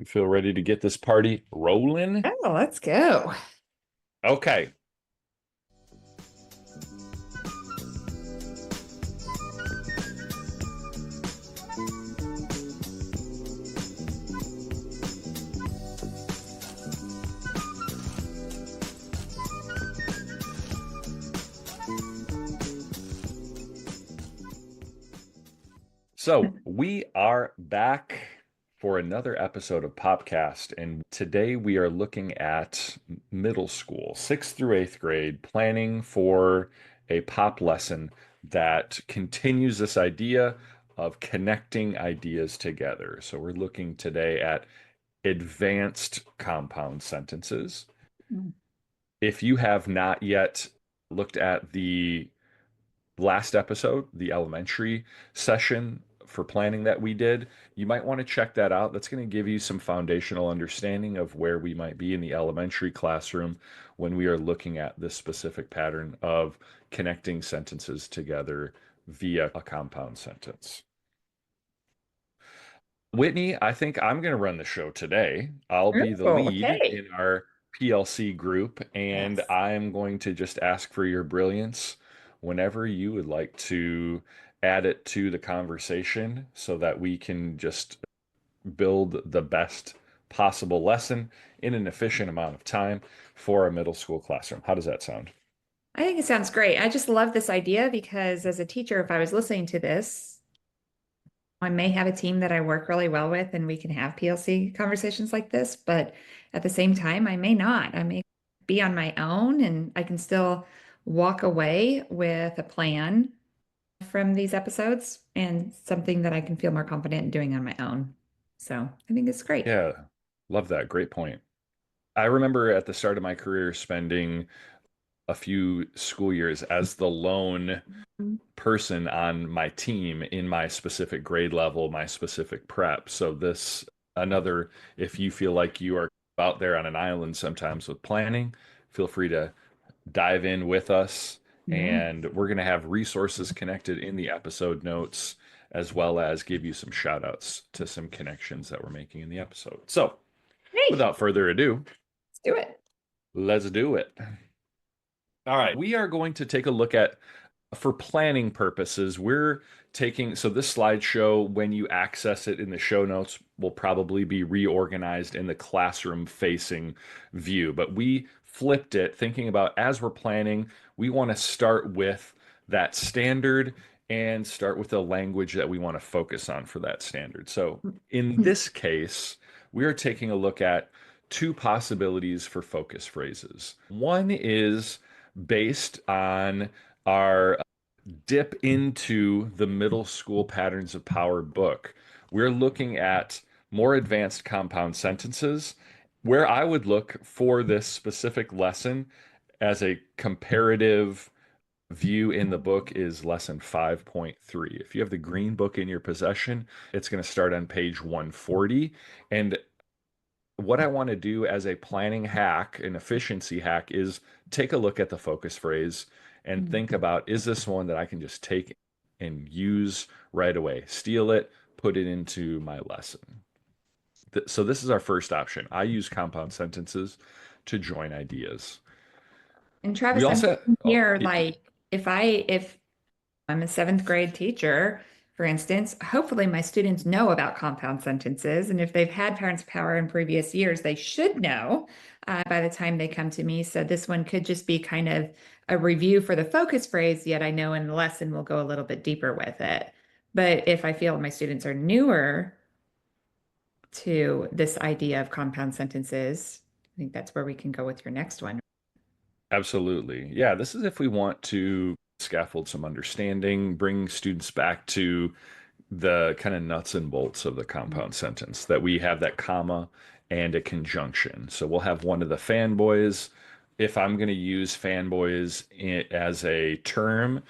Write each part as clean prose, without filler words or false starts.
Feel ready to get this party rolling? Oh, let's go. Okay. So we are back for another episode of PoPCast, and today we are looking at middle school, sixth through eighth grade, planning for a pop lesson that continues this idea of connecting ideas together. So we're looking today at advanced compound sentences. Mm. If you have not yet looked at the last episode, the elementary session for planning that we did, you might want to check that out. That's going to give you some foundational understanding of where we might be in the elementary classroom when we are looking at this specific pattern of connecting sentences together via a compound sentence. Whitney, I think I'm going to run the show today. I'll be the Oh, lead okay. in our PLC group, and Yes. I'm going to just ask for your brilliance whenever you would like to add it to the conversation so that we can just build the best possible lesson in an efficient amount of time for a middle school classroom. How does that sound? I think it sounds great. I just love this idea because as a teacher, if I was listening to this, I may have a team that I work really well with and we can have PLC conversations like this, but at the same time, I may not. I may be on my own and I can still walk away with a plan from these episodes and something that I can feel more confident in doing on my own. So I think it's great. Yeah, love that. Great point. I remember at the start of my career spending a few school years as the lone person on my team in my specific grade level, my specific prep. So this another, if you feel like you are out there on an island sometimes with planning, feel free to dive in with us. Yeah. And we're going to have resources connected in the episode notes, as well as give you some shout outs to some connections that we're making in the episode. So Hey, without further ado, let's do it. let's do it. All right, we are going to take a look at, for planning purposes, we're taking, so this slideshow, when you access it in the show notes, will probably be reorganized in the classroom facing view. But we flipped it thinking about as we're planning, we want to start with that standard and start with the language that we want to focus on for that standard. So in this case, we are taking a look at two possibilities for focus phrases. One is based on our dip into the middle school patterns of power book. We're looking at more advanced compound sentences. Where I would look for this specific lesson as a comparative view in the book is lesson 5.3. If you have the green book in your possession, it's going to start on page 140. And what I want to do as a planning hack, an efficiency hack, is take a look at the focus phrase and think about, is this one that I can just take and use right away? Steal it, put it into my lesson. So this is our first option. I use compound sentences to join ideas. And We Travis, I'm also, thinking oh, here, like if I'm a seventh grade teacher, for instance, hopefully my students know about compound sentences. And if they've had parents' power in previous years, they should know by the time they come to me. So this one could just be kind of a review for the focus phrase, yet I know in the lesson we'll go a little bit deeper with it. But if I feel my students are newer to this idea of compound sentences, I think that's where we can go with your next one. absolutely. Yeah, this is if we want to scaffold some understanding, bring students back to the kind of nuts and bolts of the compound sentence, that we have that comma and a conjunction. So we'll have one of the fanboys. If I'm going to use fanboys as a term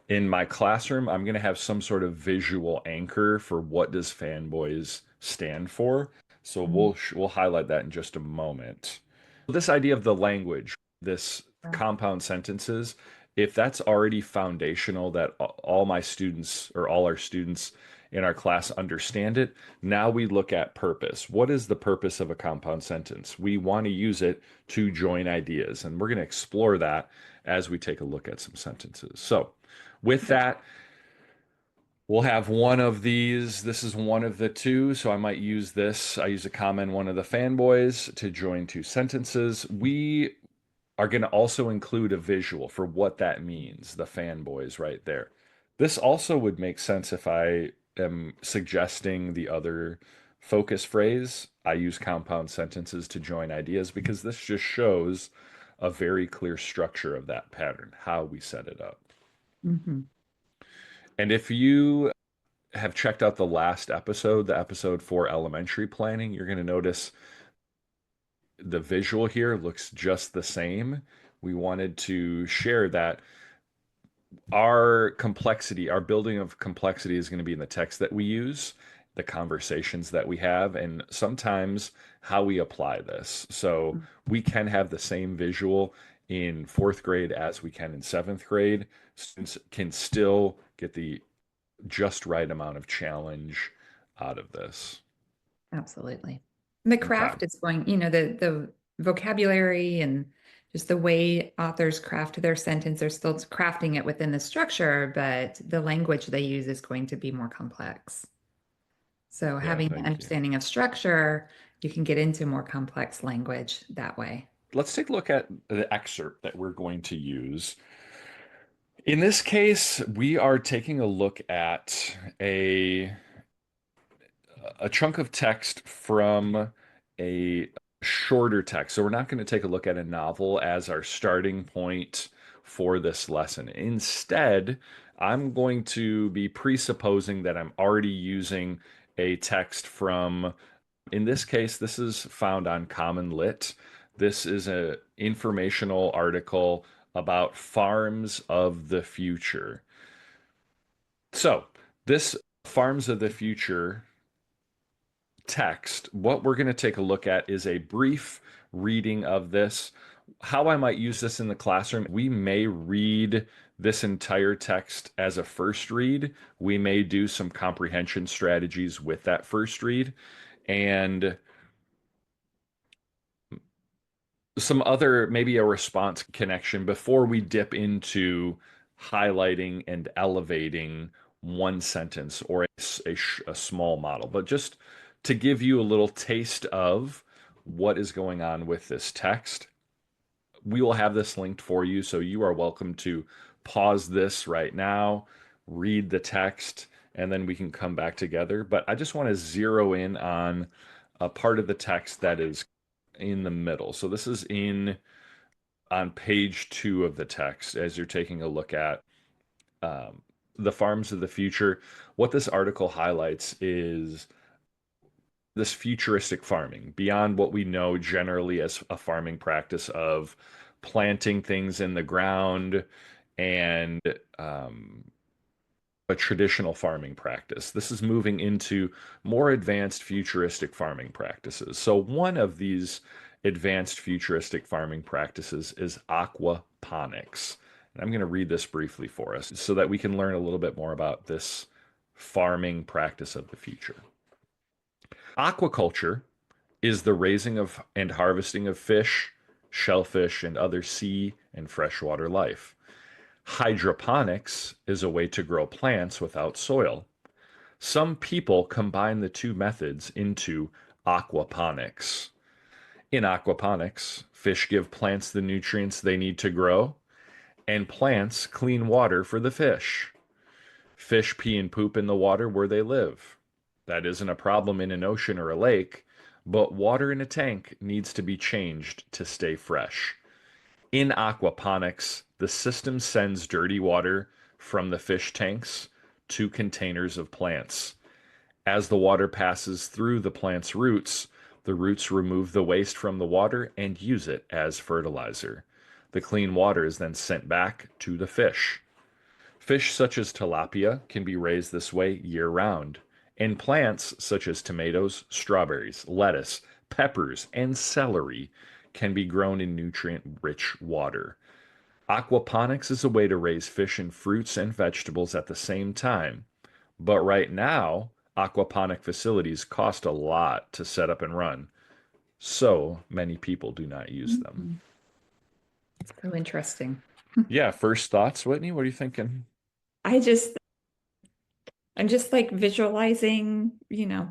in my classroom, I'm going to have some sort of visual anchor for what does fanboys stand for. So Mhm. we'll highlight that in just a moment. This idea of the language, this compound sentences, if that's already foundational, that all my students or all our students in our class understand it. Now we look at purpose. What is the purpose of a compound sentence? We want to use it to join ideas, and we're going to explore that as we take a look at some sentences. So, with that, we'll have one of these. This is one of the two, so I might use this. I use a comma in one of the fanboys to join two sentences. We are going to also include a visual for what that means, the fanboys right there. This also would make sense if I am suggesting the other focus phrase. I use compound sentences to join ideas because this just shows a very clear structure of that pattern, how we set it up. Mhm. And if you have checked out the last episode, the episode for elementary planning, you're going to notice the visual here looks just the same. We wanted to share that our complexity, our building of complexity is going to be in the text that we use, the conversations that we have, and sometimes how we apply this. So we can have the same visual in fourth grade as we can in seventh grade. Students can still get the just right amount of challenge out of this. Absolutely. The Okay. craft is going, the vocabulary and just the way authors craft their sentence, they're still crafting it within the structure, but the language they use is going to be more complex. So Yeah, having the thank you. understanding of structure, you can get into more complex language that way. Let's take a look at the excerpt that we're going to use. In this case, we are taking a look at a chunk of text from a shorter text. So we're not going to take a look at a novel as our starting point for this lesson. Instead, I'm going to be presupposing that I'm already using a text from, in this case, this is found on Common Lit. This is an informational article about farms of the future. So, this Farms of the Future text, what we're going to take a look at is a brief reading of this. How I might use this in the classroom, we may read this entire text as a first read. We may do some comprehension strategies with that first read. And some other, maybe a response connection before we dip into highlighting and elevating one sentence or a small model, but just to give you a little taste of what is going on with this text. We will have this linked for you, so you are welcome to pause this right now, read the text, and then we can come back together. But I just want to zero in on a part of the text that is in the middle. So this is in on page 2 of the text as you're taking a look at um, the farms of the future. What this article highlights is this futuristic farming beyond what we know generally as a farming practice of planting things in the ground and um, a traditional farming practice. This is moving into more advanced futuristic farming practices. So, one of these advanced futuristic farming practices is aquaponics. And I'm going to read this briefly for us so that we can learn a little bit more about this farming practice of the future. Aquaculture is the raising of and harvesting of fish, shellfish, and other sea and freshwater life. Hydroponics is a way to grow plants without soil. Some people combine the two methods into aquaponics. In aquaponics, fish give plants the nutrients they need to grow, and plants clean water for the fish. Fish pee and poop in the water where they live. That isn't a problem in an ocean or a lake, but water in a tank needs to be changed to stay fresh. In aquaponics, the system sends dirty water from the fish tanks to containers of plants. As the water passes through the plant's roots, the roots remove the waste from the water and use it as fertilizer. The clean water is then sent back to the fish. Fish such as tilapia can be raised this way year round, and plants such as tomatoes, strawberries, lettuce, peppers, and celery can be grown in nutrient rich water. Aquaponics is a way to raise fish and fruits and vegetables at the same time, But right now, aquaponic facilities cost a lot to set up and run. So many people do not use them. Mhm. So interesting. Yeah, first thoughts, Whitney? What are you thinking? I just, I'm just like visualizing,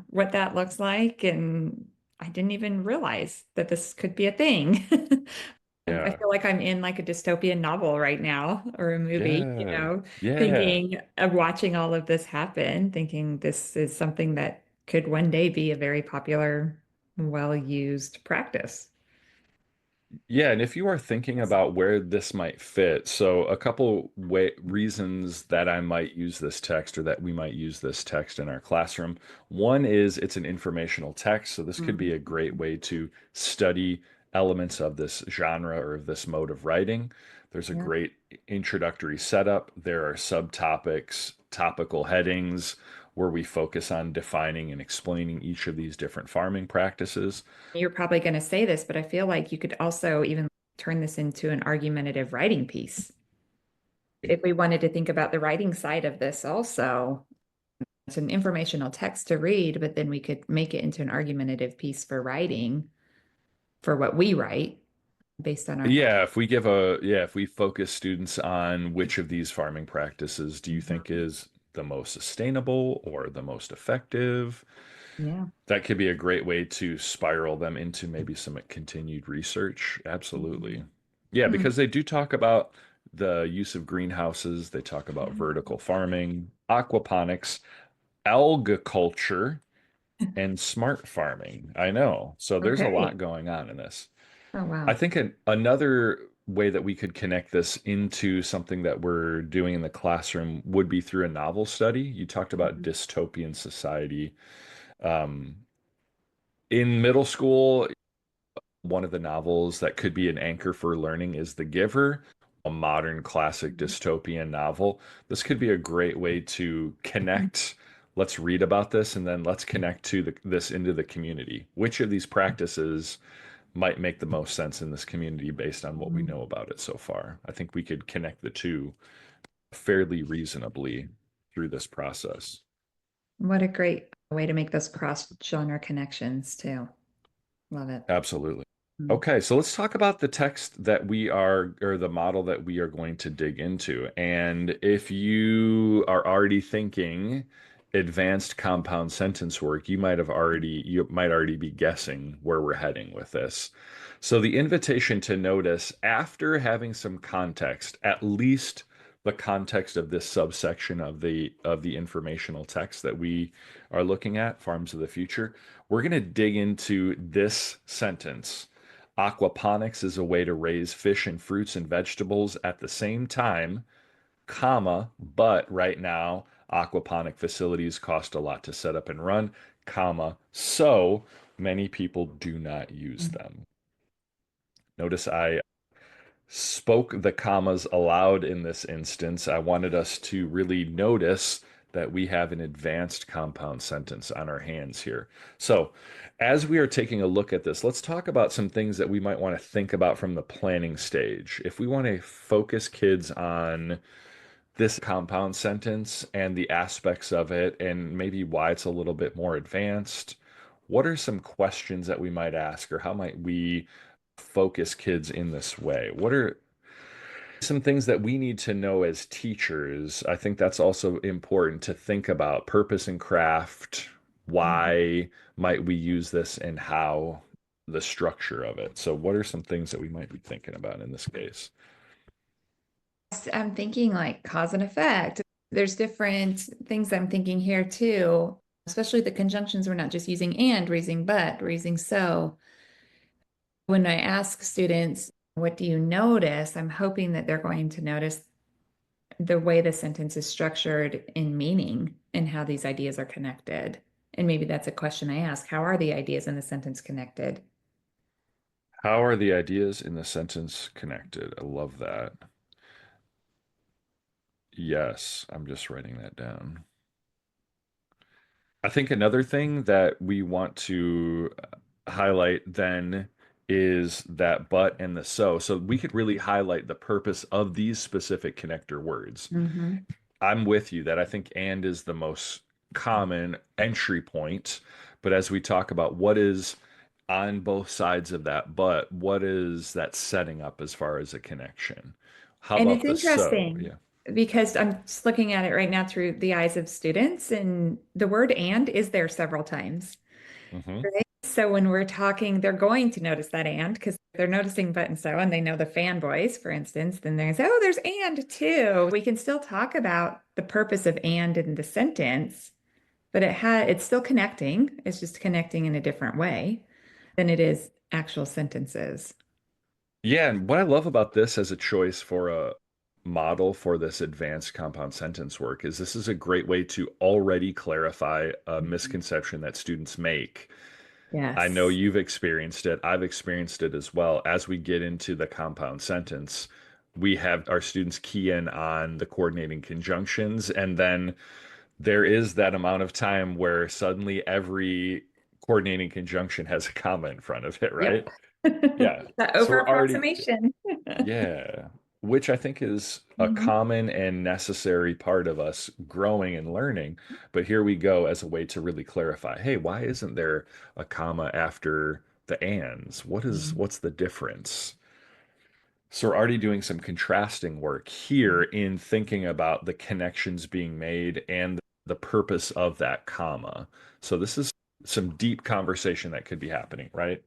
what that looks like. And I didn't even realize that this could be a thing. I Yeah. feel like I'm in like a dystopian novel right now or a movie, Yeah. Yeah. thinking of watching all of this happen, thinking this is something that could one day be a very popular, well-used practice. Yeah, and if you are thinking about where this might fit, so a couple reasons that I might use this text or that we might use this text in our classroom. One is it's an informational text, so this could be a Mhm. great way to study elements of this genre or of this mode of writing. There's a Yeah. great introductory setup. There are subtopics, topical headings where we focus on defining and explaining each of these different farming practices. You're probably going to say this, but I feel like you could also even turn this into an argumentative writing piece. If we wanted to think about the writing side of this also, it's an informational text to read, but then we could make it into an argumentative piece for writing for what we write based on our. If we focus students on which of these farming practices do you think Mhm. is the most sustainable or the most effective, Yeah. that could be a great way to spiral them into maybe some continued research. Absolutely. Mhm. Yeah, Hmm. because they do talk about the use of greenhouses, they talk about vertical farming, aquaponics, algaculture, and smart farming. I know. So there's a Okay. lot going on in this. Oh, I wow. think another way that we could connect this into something that we're doing in the classroom would be through a novel study. You talked about Mhm. dystopian society. Um, in middle school, one of the novels that could be an anchor for learning is The Giver, a modern classic dystopian novel. This could be a great way to connect. Let's read about this and then let's connect to this into the community. Which of these practices might make the most sense in this community based on what we Mhm. know about it so far? I think we could connect the two fairly reasonably through this process. What a great way to make those cross-genre connections too. Love it. Absolutely. Mm. Okay, so let's talk about the text that we are, or the model that we are going to dig into. And if you are already thinking advanced compound sentence work, you might already be guessing where we're heading with this. So the invitation to notice, after having some context, at least the context of this subsection of the informational text that we are looking at, Farms of the Future, we're going to dig into this sentence. Aquaponics is a way to raise fish and fruits and vegetables at the same time, comma, but right now aquaponic facilities cost a lot to set up and run, comma, so many people do not use them. Notice I spoke the commas aloud in this instance. I wanted us to really notice that we have an advanced compound sentence on our hands here. So, as we are taking a look at this, let's talk about some things that we might want to think about from the planning stage. If we want to focus kids on this compound sentence and the aspects of it and maybe why it's a little bit more advanced, what are some questions that we might ask, or how might we focus kids in this way? What are some things that we need to know as teachers? I think that's also important to think about purpose and craft. Mhm. Why might we use this and how, the structure of it? So, what are some things that we might be thinking about in this case? I'm thinking like cause and effect. There's different things I'm thinking here too, especially the conjunctions. We're not just using and, we're using but, we're using so. When I ask students, what do you notice? I'm hoping that they're going to notice the way the sentence is structured in meaning and how these ideas are connected. And maybe that's a question I ask. How are the ideas in the sentence connected? How are the ideas in the sentence connected? I love that. Yes, I'm just writing that down. I think another thing that we want to highlight then is that but and the so. So we could really highlight the purpose of these specific connector words. Mhm. I'm with you that I think and is the most common entry point. But as we talk about what is on both sides of that, but what is that setting up as far as a connection? How And about it's the so? interesting Yeah. because I'm just looking at it right now through the eyes of students, and the word and is there several times. Hmm. Right. So when we're talking, they're going to notice that and because they're noticing but and so, and they know the fanboys, for instance, then they're going to say, oh, there's and too. We can still talk about the purpose of and in the sentence, but it's still connecting. It's just connecting in a different way than it is actual sentences. Yeah, and what I love about this as a choice for a model for this advanced compound sentence work is this is a great way to already clarify a misconception that students make. I know Yes. you've experienced it. I've experienced it as well. As we get into the compound sentence, we have our students key in on the coordinating conjunctions, and then there is that amount of time where suddenly every coordinating conjunction has a comma in front of it, right? Yep. Yeah. That So over we're already, approximation. yeah, which I think is a Mhm. common and necessary part of us growing and learning. But here we go as a way to really clarify, hey, why isn't there a comma after the ands? What's the difference? So we're already doing some contrasting work here in thinking about the connections being made and the purpose of that comma. So this is some deep conversation that could be happening, right?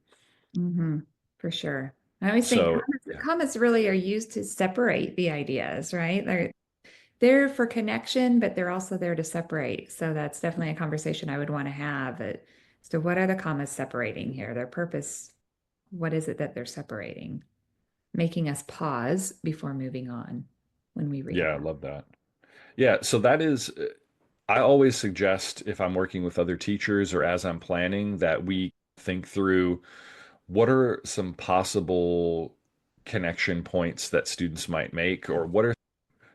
Hmm. For sure. I always think So yeah, commas really are used to separate the ideas, right? They're for connection, but they're also there to separate. So that's definitely a conversation I would want to have. So what are the commas separating here? Their purpose, what is it that they're separating? Making us pause before moving on when we read yeah, I that. love that. Yeah, so that is, I always suggest if I'm working with other teachers or as I'm planning that we think through what are some possible connection points that students might make, or what are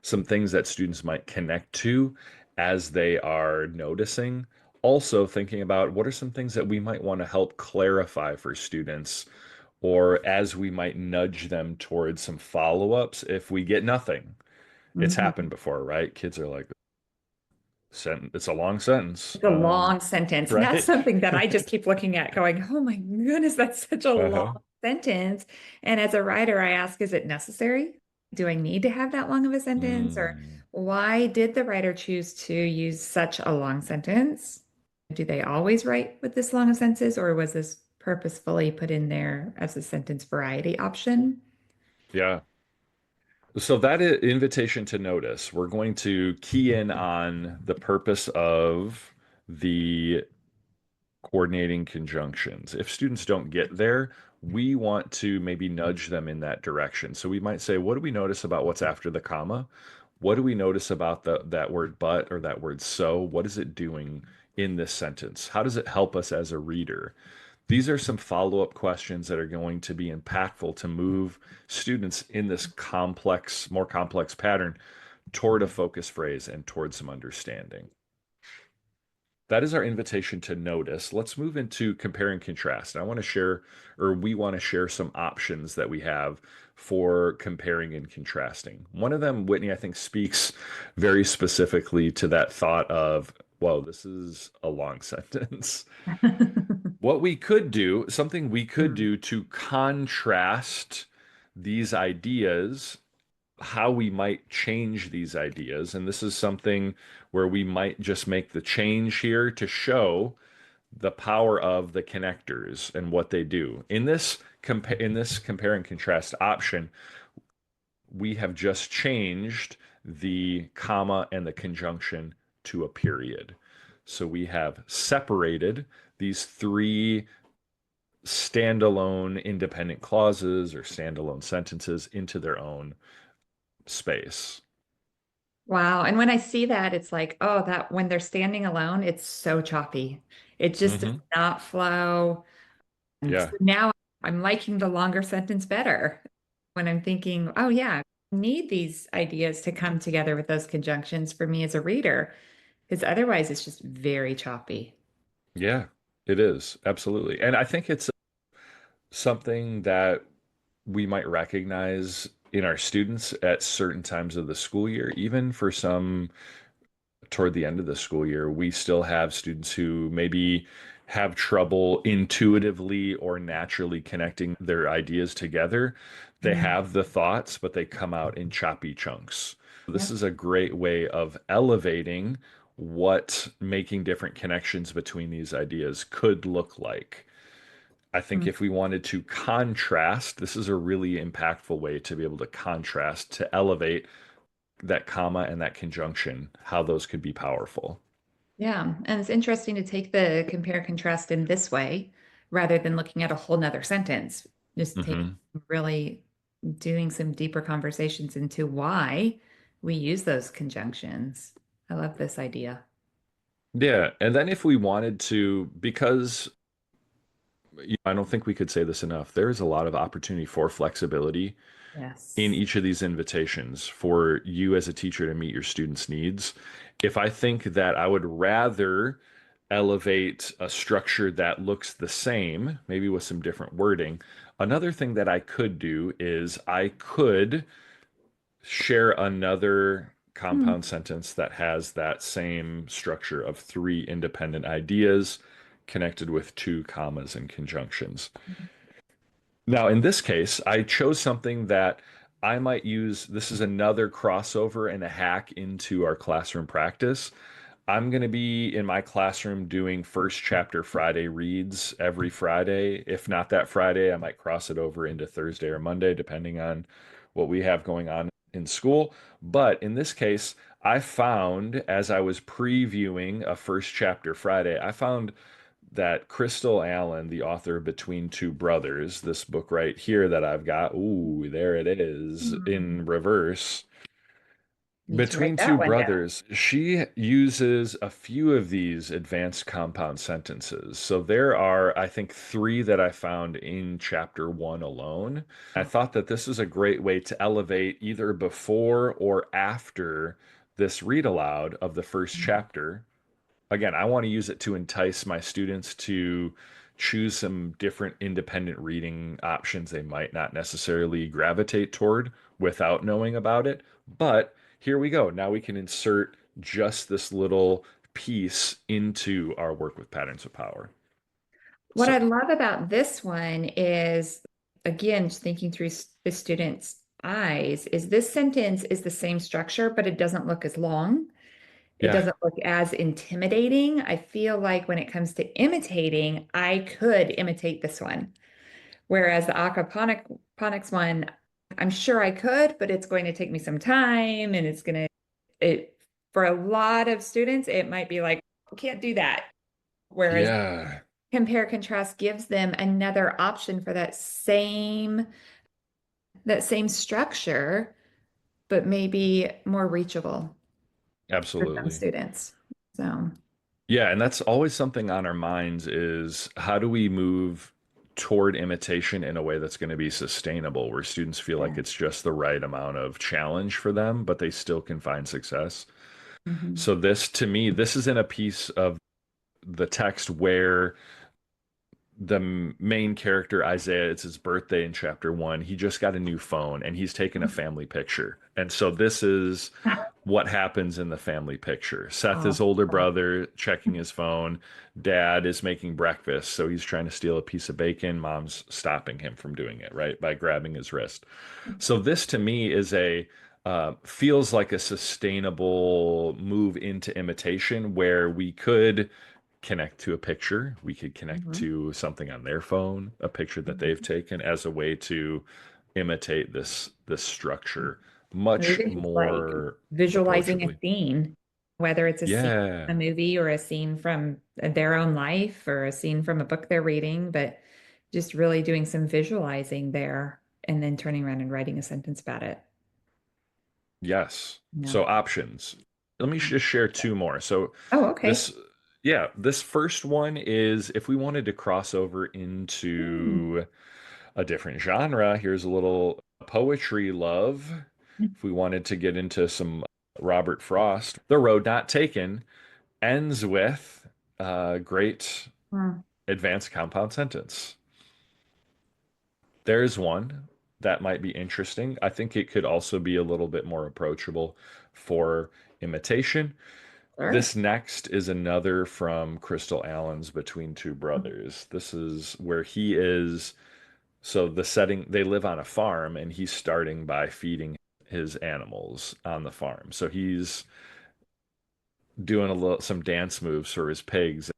some things that students might connect to as they are noticing. Also, thinking about what are some things that we might want to help clarify for students, or as we might nudge them towards some follow-ups if we get nothing. It's happened Mhm. before, right? Kids are like, it's a long sentence. It's a long sentence. And that's Right? something that I just keep looking at, going, oh my goodness, that's such a long Uh-huh. sentence. And as a writer, I ask, is it necessary? Do I need to have that long of a sentence? Or Mm. why did the writer choose to use such a long sentence? Do they always write with this long of sentences, or was this purposefully put in there as a sentence variety option? Yeah. So that invitation to notice, we're going to key in on the purpose of the coordinating conjunctions. If students don't get there, we want to maybe nudge them in that direction. So we might say, what do we notice about what's after the comma? What do we notice about that word but or that word so? What is it doing in this sentence? How does it help us as a reader? These are some follow-up questions that are going to be impactful to move students in this complex, more complex pattern toward a focus phrase and toward some understanding. That is our invitation to notice. Let's move into compare and contrast. I want to share, or we want to share some options that we have for comparing and contrasting. One of them, Whitney, I think speaks very specifically to that thought of, whoa, this is a long sentence. What we could do, something we could Hmm. do to contrast these ideas, how we might change these ideas. And this is something where we might just make the change here to show the power of the connectors and what they do. In this compare and contrast option, we have just changed the comma and the conjunction to a period. So we have separated these three standalone independent clauses or standalone sentences into their own space. Wow. And when I see that, it's like, oh, that when they're standing alone, it's so choppy. It just does Hmm. not flow. And so Yeah. now I'm liking the longer sentence better when I'm thinking, oh, yeah, I need these ideas to come together with those conjunctions for me as a reader, because otherwise it's just very choppy. Yeah, it is. Absolutely. And I think it's something that we might recognize in our students at certain times of the school year, even for some toward the end of the school year, we still have students who maybe have trouble intuitively or naturally connecting their ideas together. They Mm. have the thoughts, but they come out in choppy chunks. This Yep. is a great way of elevating what making different connections between these ideas could look like. I think Mm. if we wanted to contrast, this is a really impactful way to be able to contrast, to elevate that comma and that conjunction, how those could be powerful. Yeah. And it's interesting to take the compare and contrast in this way rather than looking at a whole nother sentence. Just take Hmm. really doing some deeper conversations into why we use those conjunctions. I love this idea. Yeah. And then if we wanted to, because I don't think we could say this enough, there is a lot of opportunity for flexibility in Yes. each of these invitations for you as a teacher to meet your students' needs. If I think that I would rather elevate a structure that looks the same, maybe with some different wording, another thing that I could do is I could share another Hmm. compound sentence that has that same structure of three independent ideas connected with two commas and conjunctions. Now, in this case, I chose something that I might use. This is another crossover and a hack into our classroom practice. I'm going to be in my classroom doing first chapter Friday reads every Friday. If not that Friday, I might cross it over into Thursday or Monday, depending on what we have going on in school. But in this case, I found as I was previewing a first chapter Friday, I found that Crystal Allen, the author of Between Two Brothers, this book right here that I've got, ooh, there it is Hmm. in reverse. Need to write Between that Two one down. Brothers, she uses a few of these advanced compound sentences. So there are, I think, three that I found in chapter one alone. I thought that this is a great way to elevate either before or after this read aloud of the first chapter. Again, I want to use it to entice my students to choose some different independent reading options they might not necessarily gravitate toward without knowing about it. But here we go. Now we can insert just this little piece into our work with patterns of power. What So, I love about this one is, again, just thinking through the student's eyes, is this sentence is the same structure, but it doesn't look as long. It yeah, doesn't look as intimidating. I feel like when it comes to imitating, I could imitate this one. Whereas the aquaponics one, I'm sure I could, but it's going to take me some time and it, for a lot of students, it might be like, I can't do that. Whereas yeah, compare contrast gives them another option for that same structure, but maybe more reachable for some absolutely. students. So, Yeah, and that's always something on our minds is how do we move toward imitation in a way that's going to be sustainable, where students feel like yeah. it's just the right amount of challenge for them, but they still can find success. Mhm. So this, to me, this is in a piece of the text where the main character Isaiah, it's his birthday in chapter one. He just got a new phone and he's taken a family picture. And so this is what happens in the family picture. Seth, Oh, his older brother, checking his phone. Dad is making breakfast, so he's trying to steal a piece of bacon. Mom's stopping him from doing it, right? By grabbing his wrist. So this to me is a feels like a sustainable move into imitation where we could connect to a picture. We could connect mhm. to something on their phone, a picture that they've taken as a way to imitate this structure Or much even just like more visualizing a approachably. scene, whether it's a scene Yeah. from a movie or a scene from their own life or a scene from a book they're reading, but just really doing some visualizing there and then turning around and writing a sentence about it. Yes. Yeah. So options. Let me just share two more. So Oh, okay. this, yeah, this first one is if we wanted to cross over Mm. into a different genre, here's a little poetry love. If we wanted to get into some Robert Frost, The Road Not Taken ends with a great Mm. advanced compound sentence. There's one that might be interesting. I think it could also be a little bit more approachable for imitation. Sure. This next is another from Crystal Allen's Between Two Mhm. Brothers. This is where he is. So the setting, they live on a farm, and he's starting by feeding his animals on the farm. So he's doing some dance moves for his pigs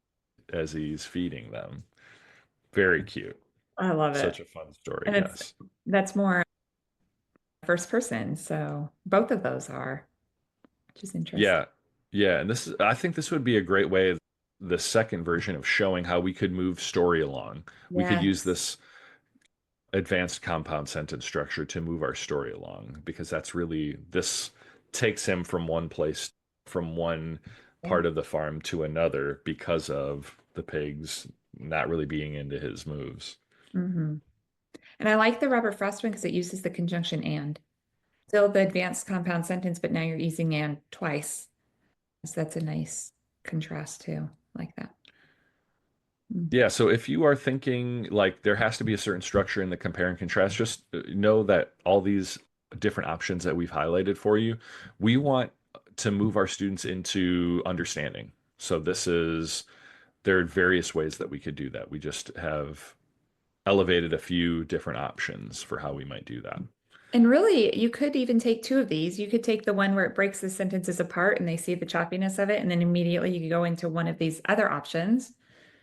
as he's feeding them. Very cute. I love it. Such a fun story, And yes. that's more first person. So both of those are, which is interesting. Yeah. Yeah, and I think this would be a great way, the second version of showing how we could move story along. We could use Yes. this advanced compound sentence structure to move our story along, because that's really, this takes him from one place, from one Yeah. part of the farm to another, because of the pigs not really being into his moves. Hmm. And I like the Robert Frost one because it uses the conjunction and. Still the advanced compound sentence, but now you're using and twice. So that's a nice contrast too. Like that. Mm. Yeah, so if you are thinking like there has to be a certain structure in the compare and contrast, just know that all these different options that we've highlighted for you, we want to move our students into understanding. So there are various ways that we could do that. We just have elevated a few different options for how we might do that. And really, you could even take two of these. You could take the one where it breaks the sentences apart and they see the choppiness of it, and then immediately you could go into one of these other options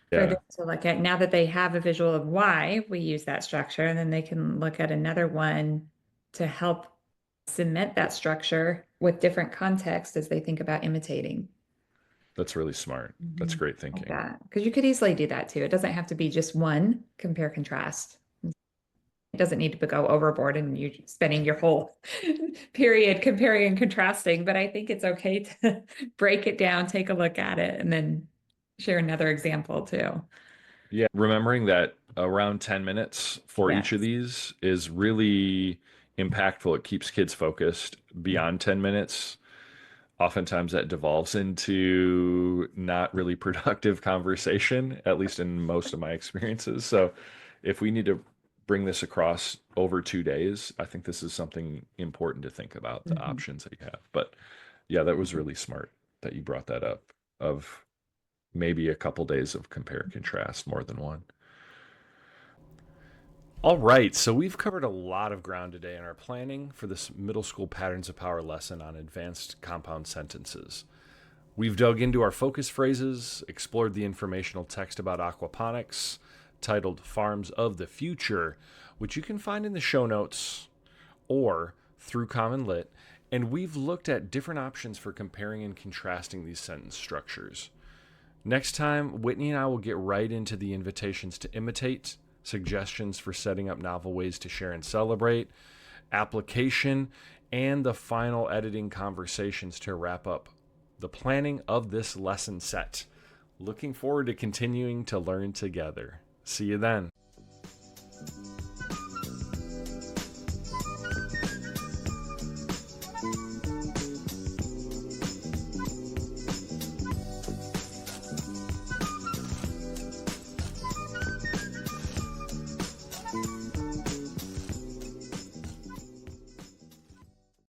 for them Yeah, to look at. Now that they have a visual of why we use that structure, and then they can look at another one to help cement that structure with different context as they think about imitating. that's really smart. That's Mhm. great Like thinking. that. Because you could easily do that too. It doesn't have to be just one compare contrast. It doesn't need to go overboard and you spending your whole period comparing and contrasting, but I think it's okay to break it down, take a look at it, and then share another example too. Yeah, remembering that around 10 minutes for each of Yes. these is really impactful. It keeps kids focused. Beyond 10 minutes, oftentimes that devolves into not really productive conversation, at least in most of my experiences. So if we need to bring this across over 2 days, I think this is something important to think about, the Mhm. options that you have. But yeah, that was really smart that you brought that up, of maybe a couple days of compare and contrast more than one. All right, so we've covered a lot of ground today in our planning for this middle school patterns of power lesson on advanced compound sentences. We've dug into our focus phrases, explored the informational text about aquaponics, titled Farms of the Future, which you can find in the show notes or through Common Lit, and we've looked at different options for comparing and contrasting these sentence structures. Next time, Whitney and I will get right into the invitations to imitate, suggestions for setting up novel ways to share and celebrate, application, and the final editing conversations to wrap up the planning of this lesson set. Looking forward to continuing to learn together. See you then.